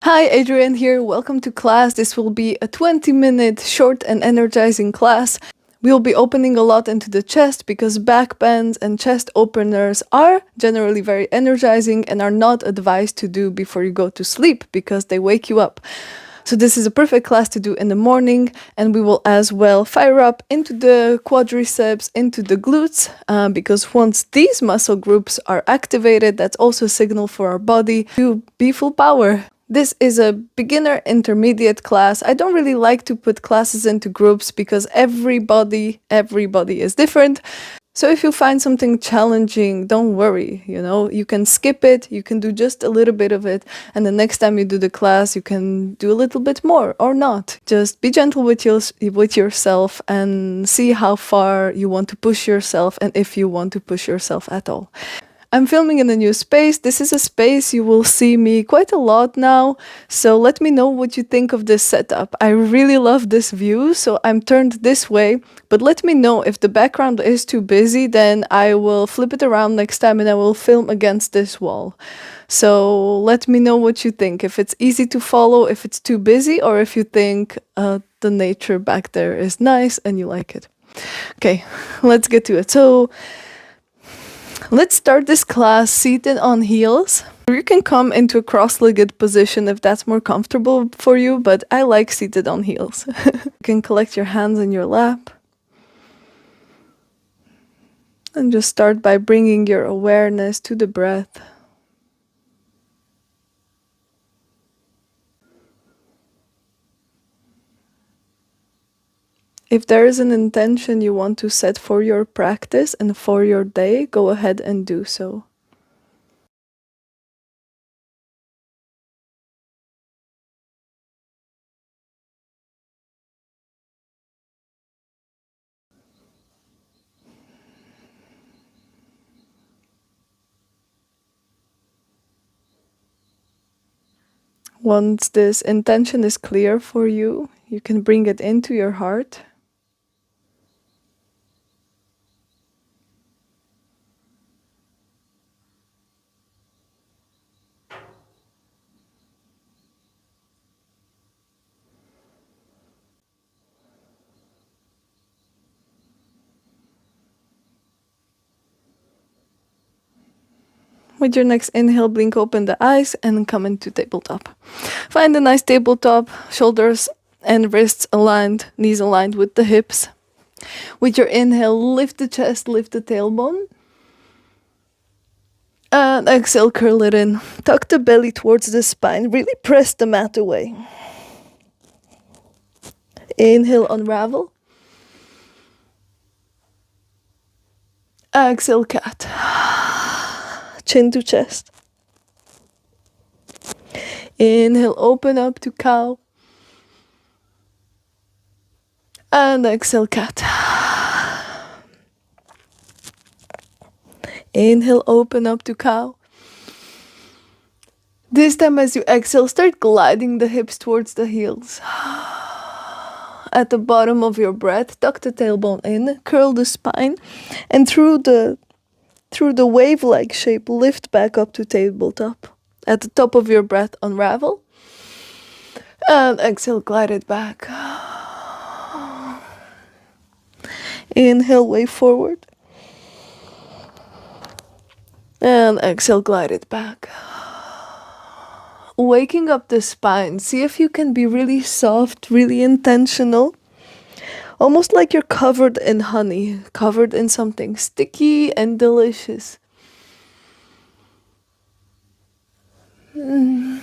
Hi, Adrian here. Welcome to class. This will be a 20-minute short and energizing class. We'll be opening a lot into the chest because back bends and chest openers are generally very energizing and are not advised to do before you go to sleep because they wake you up. So this is a perfect class to do in the morning, and we will as well fire up into the quadriceps, into the glutes, because once these muscle groups are activated, that's also a signal for our body to be full power. This is a beginner intermediate class. I don't really like to put classes into groups because everybody is different. So if you find something challenging, don't worry, you can skip it, you can do just a little bit of it, and the next time you do the class, you can do a little bit more or not. Just be gentle with yourself and see how far you want to push yourself and if you want to push yourself at all. I'm filming in a new space. This is a space you will see me quite a lot now, so let me know what you think of this setup. I really love this view, so I'm turned this way, but let me know if the background is too busy, then I will flip it around next time and I will film against this wall. So let me know what you think, if it's easy to follow, if it's too busy, or if you think the nature back there is nice and you like it. Okay, let's get to it. So let's start this class seated on heels. You can come into a cross-legged position if that's more comfortable for you, but I like seated on heels. You can collect your hands in your lap. And just start by bringing your awareness to the breath. If there is an intention you want to set for your practice and for your day, go ahead and do so. Once this intention is clear for you, you can bring it into your heart. With your next inhale, blink open the eyes and come into tabletop. Find a nice tabletop, shoulders and wrists aligned, knees aligned with the hips. With your inhale, lift the chest, lift the tailbone. And exhale, curl it in. Tuck the belly towards the spine. Really press the mat away. Inhale, unravel. Exhale, cat. Chin to chest. Inhale, open up to cow. And exhale, cat. Inhale, open up to cow. This time as you exhale, start gliding the hips towards the heels. At the bottom of your breath, tuck the tailbone in, curl the spine, and through the wave-like shape, lift back up to tabletop. At the top of your breath, unravel. And exhale, glide it back. Inhale, wave forward. And exhale, glide it back. Waking up the spine. See if you can be really soft, really intentional. Almost like you're covered in honey, covered in something sticky and delicious. With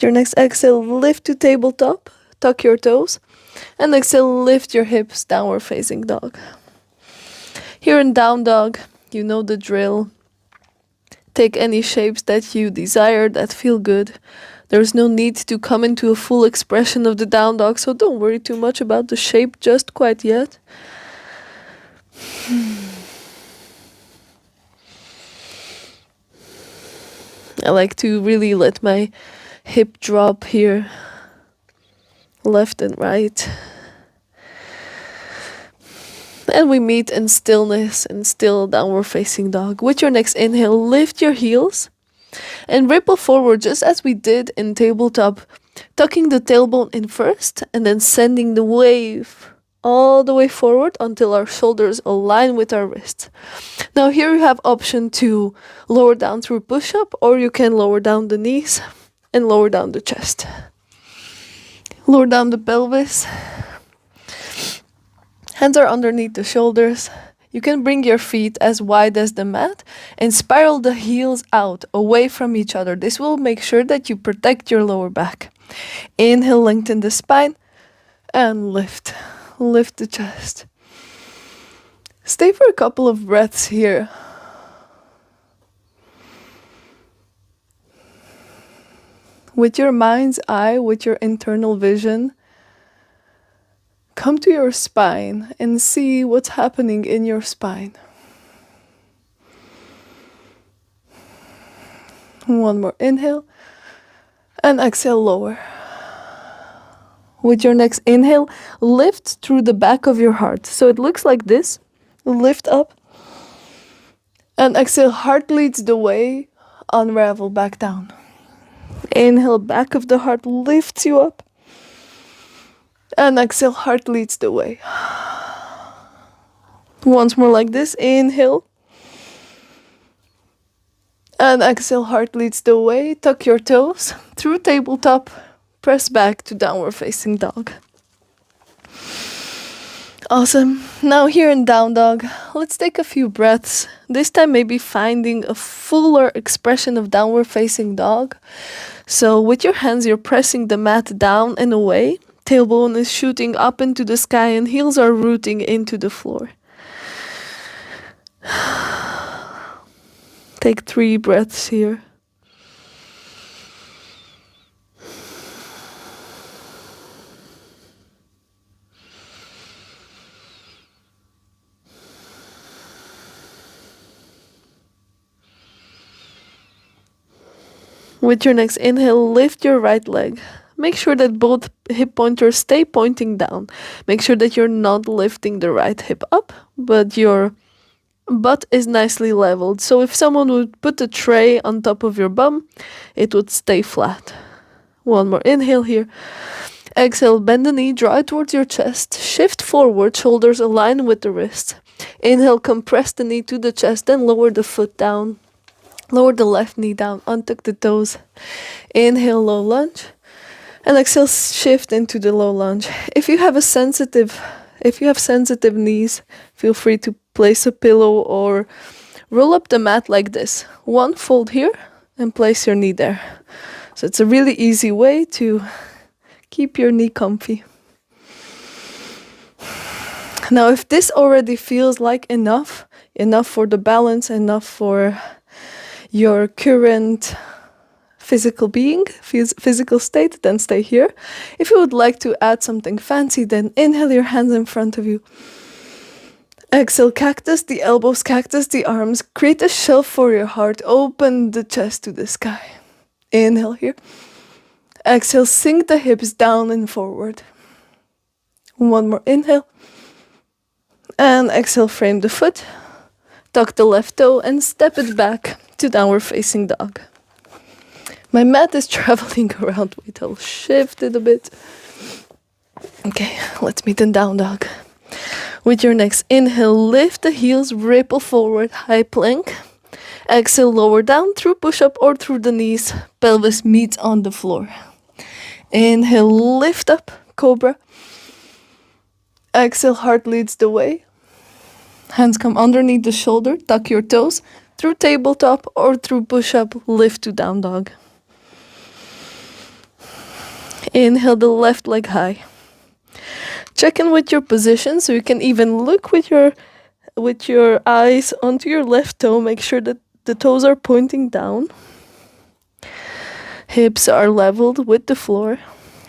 your next exhale, lift to tabletop, tuck your toes, and exhale, lift your hips, downward facing dog. Here in down dog, you know the drill. Take any shapes that you desire that feel good. There's no need to come into a full expression of the down dog, so don't worry too much about the shape just quite yet. I like to really let my hip drop here, left and right. And we meet in stillness and still downward facing dog. With your next inhale, lift your heels. And ripple forward just as we did in tabletop, tucking the tailbone in first and then sending the wave all the way forward until our shoulders align with our wrists. Now here you have option to lower down through push-up, or you can lower down the knees and lower down the chest. Lower down the pelvis. Hands are underneath the shoulders. You can bring your feet as wide as the mat and spiral the heels out, away from each other. This will make sure that you protect your lower back. Inhale, lengthen the spine, and lift. Lift the chest. Stay for a couple of breaths here. With your mind's eye, with your internal vision, come to your spine and see what's happening in your spine. One more inhale and exhale, lower. With your next inhale, lift through the back of your heart. So it looks like this. Lift up. And exhale, heart leads the way, unravel back down. Inhale, back of the heart lifts you up. And exhale, heart leads the way. Once more like this. Inhale. And exhale, heart leads the way. Tuck your toes through tabletop. Press back to downward facing dog. Awesome. Now here in down dog, let's take a few breaths. This time maybe finding a fuller expression of downward facing dog. So with your hands, you're pressing the mat down and away. Tailbone is shooting up into the sky and heels are rooting into the floor. Take 3 breaths here. With your next inhale, lift your right leg. Make sure that both hip pointers stay pointing down. Make sure that you're not lifting the right hip up, but your butt is nicely leveled. So if someone would put a tray on top of your bum, it would stay flat. One more inhale here. Exhale, bend the knee, draw it towards your chest. Shift forward, shoulders align with the wrists. Inhale, compress the knee to the chest, then lower the foot down. Lower the left knee down, untuck the toes. Inhale, low lunge. And exhale, shift into the low lunge. If you have sensitive knees, feel free to place a pillow or roll up the mat like this. One fold here and place your knee there. So it's a really easy way to keep your knee comfy. Now, if this already feels like enough for the balance, enough for your current physical being, physical state, then stay here. If you would like to add something fancy, then inhale your hands in front of you. Exhale, cactus, the elbows, cactus, the arms. Create a shelf for your heart. Open the chest to the sky. Inhale here. Exhale, sink the hips down and forward. One more inhale. And exhale, frame the foot. Tuck the left toe and step it back to downward facing dog. My mat is traveling around. Wait, I'll shift it a bit. Okay, let's meet in down dog. With your next inhale, lift the heels, ripple forward, high plank. Exhale, lower down through push-up or through the knees. Pelvis meets on the floor. Inhale, lift up, cobra. Exhale, heart leads the way. Hands come underneath the shoulder, tuck your toes. Through tabletop or through push-up, lift to down dog. Inhale the left leg high. Check in with your position, so you can even look with your eyes onto your left toe. Make sure that the toes are pointing down. Hips are leveled with the floor.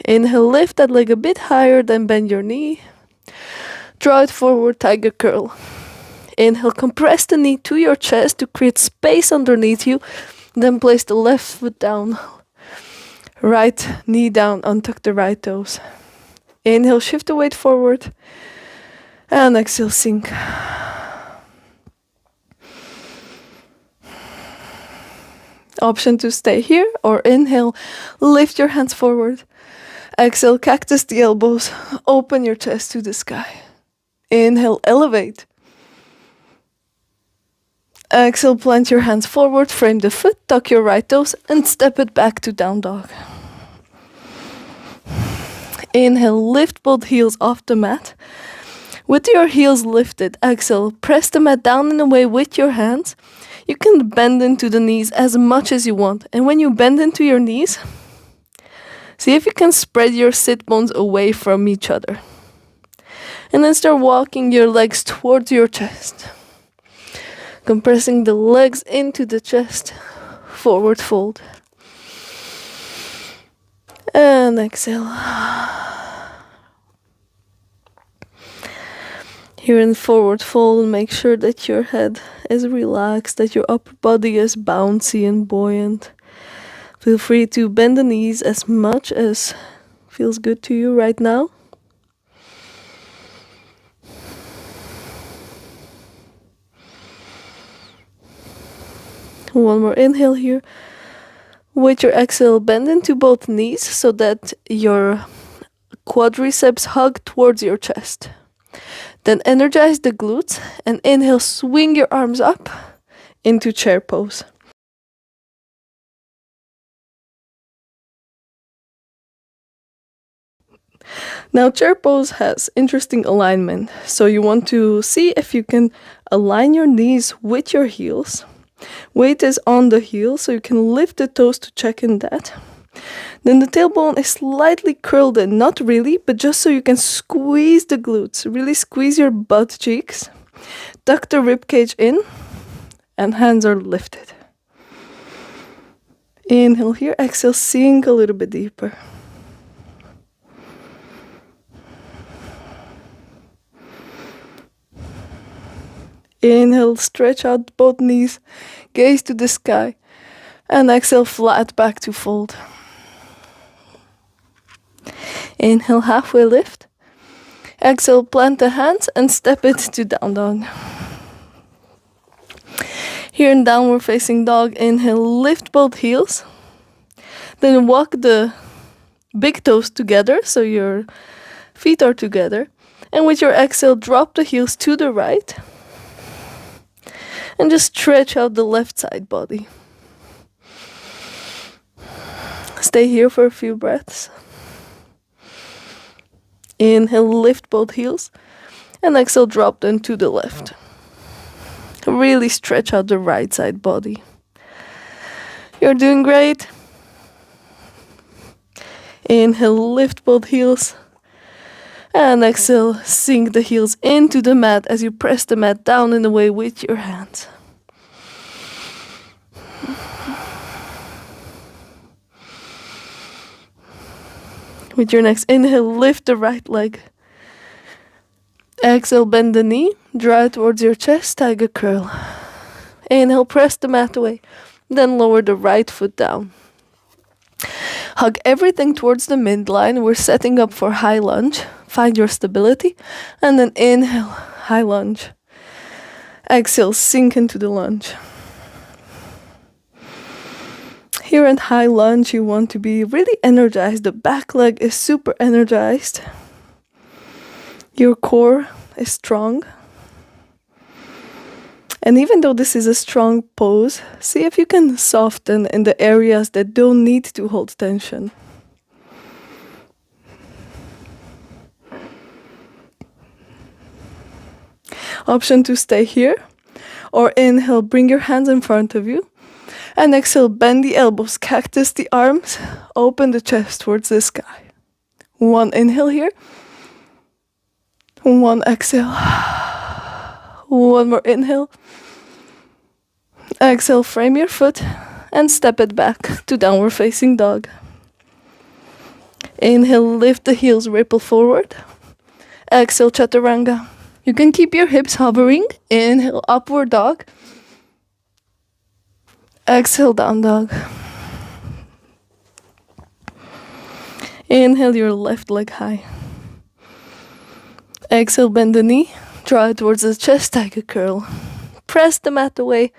Inhale, lift that leg a bit higher, then bend your knee. Draw it forward, tiger curl. Inhale, compress the knee to your chest to create space underneath you. Then place the left foot down. Right knee down, untuck the right toes. Inhale, shift the weight forward. And exhale, sink. Option to stay here, or inhale, lift your hands forward. Exhale, cactus the elbows, open your chest to the sky. Inhale, elevate. Exhale, plant your hands forward, frame the foot, tuck your right toes, and step it back to down dog. Inhale, lift both heels off the mat. With your heels lifted, exhale, press the mat down and away with your hands. You can bend into the knees as much as you want. And when you bend into your knees, see if you can spread your sit bones away from each other. And then start walking your legs towards your chest. Compressing the legs into the chest. Forward fold. And exhale. Here in forward fold, make sure that your head is relaxed, that your upper body is bouncy and buoyant. Feel free to bend the knees as much as feels good to you right now. One more inhale here. With your exhale, bend into both knees so that your quadriceps hug towards your chest. Then energize the glutes and inhale, swing your arms up into chair pose. Now chair pose has interesting alignment, so you want to see if you can align your knees with your heels. Weight is on the heel, so you can lift the toes to check in that. Then the tailbone is slightly curled in, not really, but just so you can squeeze the glutes. Really squeeze your butt cheeks. Tuck the rib cage in, and hands are lifted. Inhale here, exhale, sink a little bit deeper. Inhale, stretch out both knees, gaze to the sky, and exhale, flat back to fold. Inhale, halfway lift. Exhale, plant the hands and step it to down dog. Here in downward facing dog, inhale, lift both heels. Then walk the big toes together so your feet are together. And with your exhale, drop the heels to the right. And just stretch out the left side body. Stay here for a few breaths. Inhale, lift both heels. And exhale, drop them to the left. Really stretch out the right side body. You're doing great. Inhale, lift both heels. And exhale, sink the heels into the mat as you press the mat down and away with your hands. With your next inhale, lift the right leg. Exhale, bend the knee, draw it towards your chest, tiger curl. Inhale, press the mat away. Then lower the right foot down. Hug everything towards the midline. We're setting up for high lunge. Find your stability. And then inhale, high lunge. Exhale, sink into the lunge. Here in high lunge, you want to be really energized. The back leg is super energized. Your core is strong. And even though this is a strong pose, see if you can soften in the areas that don't need to hold tension. Option to stay here, or inhale, bring your hands in front of you. And exhale, bend the elbows, cactus the arms, open the chest towards the sky. One inhale here. One exhale. One more inhale. Exhale, frame your foot and step it back to downward facing dog. Inhale, lift the heels, ripple forward. Exhale, chaturanga. You can keep your hips hovering. Inhale, upward dog. Exhale, down dog. Inhale your left leg high. Exhale, bend the knee. Draw it towards the chest, tiger curl. Press the mat away.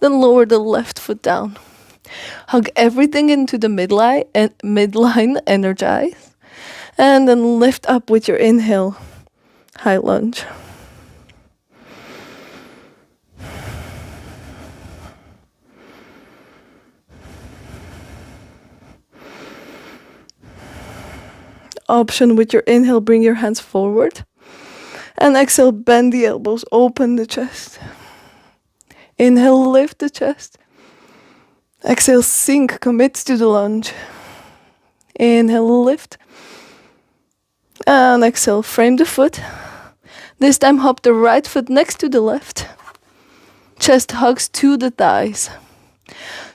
Then lower the left foot down. Hug everything into the midline, energize. And then lift up with your inhale, high lunge. Option with your inhale, bring your hands forward. And exhale, bend the elbows, open the chest. Inhale, lift the chest. Exhale, sink, commit to the lunge. Inhale, lift. And exhale, frame the foot. This time hop the right foot next to the left. Chest hugs to the thighs.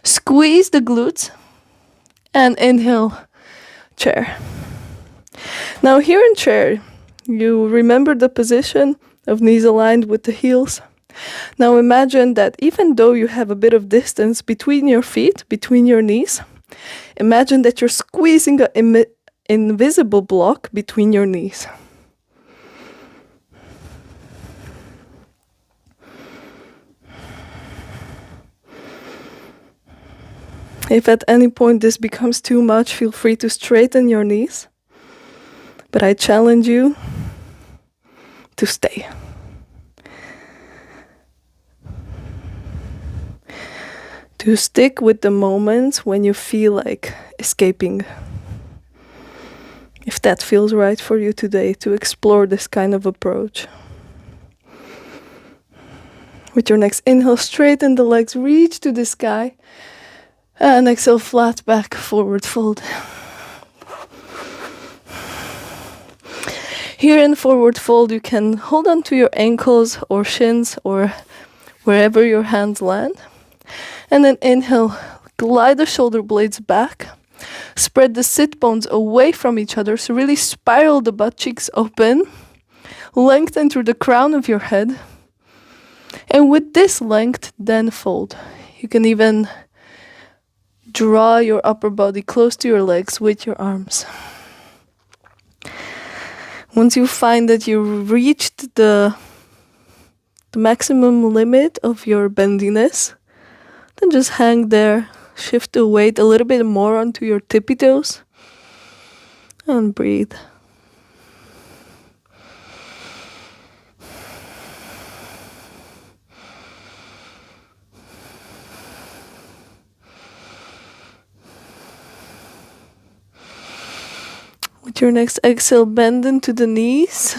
Squeeze the glutes. And inhale, chair. Now here in chair, you remember the position of knees aligned with the heels. Now imagine that even though you have a bit of distance between your feet, between your knees, imagine that you're squeezing an invisible block between your knees. If at any point this becomes too much, feel free to straighten your knees. But I challenge you to stay. To stick with the moments when you feel like escaping. If that feels right for you today, to explore this kind of approach. With your next inhale, straighten the legs, reach to the sky. And exhale, flat back, forward fold. Here in forward fold, you can hold on to your ankles or shins or wherever your hands land. And then inhale, glide the shoulder blades back. Spread the sit bones away from each other, so really spiral the butt cheeks open. Lengthen through the crown of your head. And with this length, then fold. You can even draw your upper body close to your legs with your arms. Once you find that you reached the maximum limit of your bendiness, then just hang there, shift the weight a little bit more onto your tippy toes, and breathe. With your next exhale, bend into the knees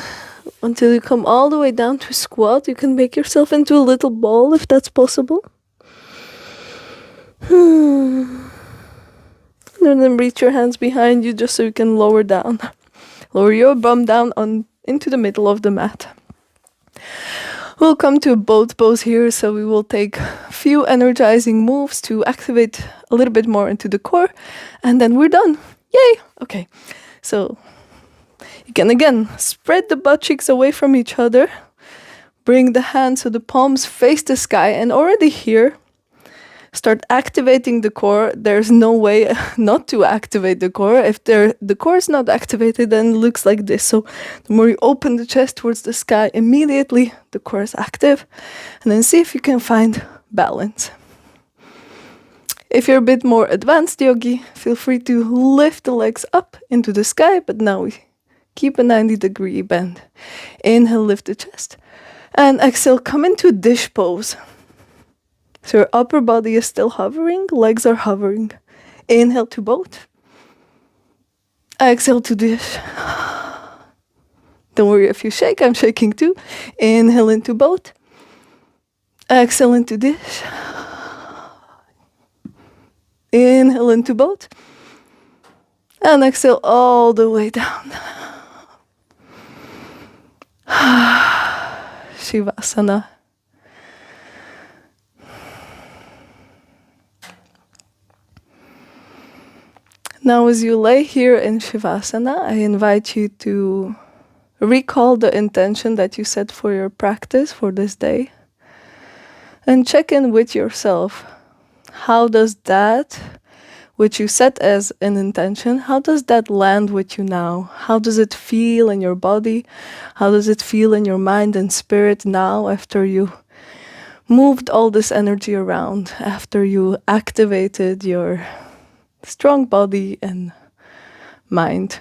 until you come all the way down to squat. You can make yourself into a little ball if that's possible. And then reach your hands behind you just so you can lower down. Lower your bum down into the middle of the mat. We'll come to a boat pose here, so we will take a few energizing moves to activate a little bit more into the core, and then we're done. Yay! Okay. So you can again spread the butt cheeks away from each other. Bring the hands so the palms face the sky. And already here, start activating the core. There's no way not to activate the core. If the core is not activated, then it looks like this. So the more you open the chest towards the sky, immediately the core is active. And then see if you can find balance. If you're a bit more advanced yogi, feel free to lift the legs up into the sky, but now we keep a 90-degree bend. Inhale, lift the chest. And exhale, come into dish pose. So your upper body is still hovering, legs are hovering. Inhale to boat. Exhale to dish. Don't worry if you shake, I'm shaking too. Inhale into boat. Exhale into dish. Inhale into boat. And exhale all the way down. Shavasana. Now as you lay here in Shavasana, I invite you to recall the intention that you set for your practice for this day. And check in with yourself. How does that, which you set as an intention, how does that land with you now? How does it feel in your body? How does it feel in your mind and spirit now after you moved all this energy around after you activated your strong body and mind.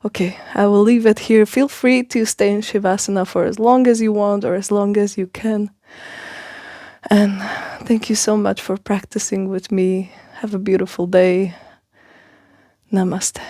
Okay, I will leave it here. Feel free to stay in Shavasana for as long as you want or as long as you can. And thank you so much for practicing with me. Have a beautiful day. Namaste.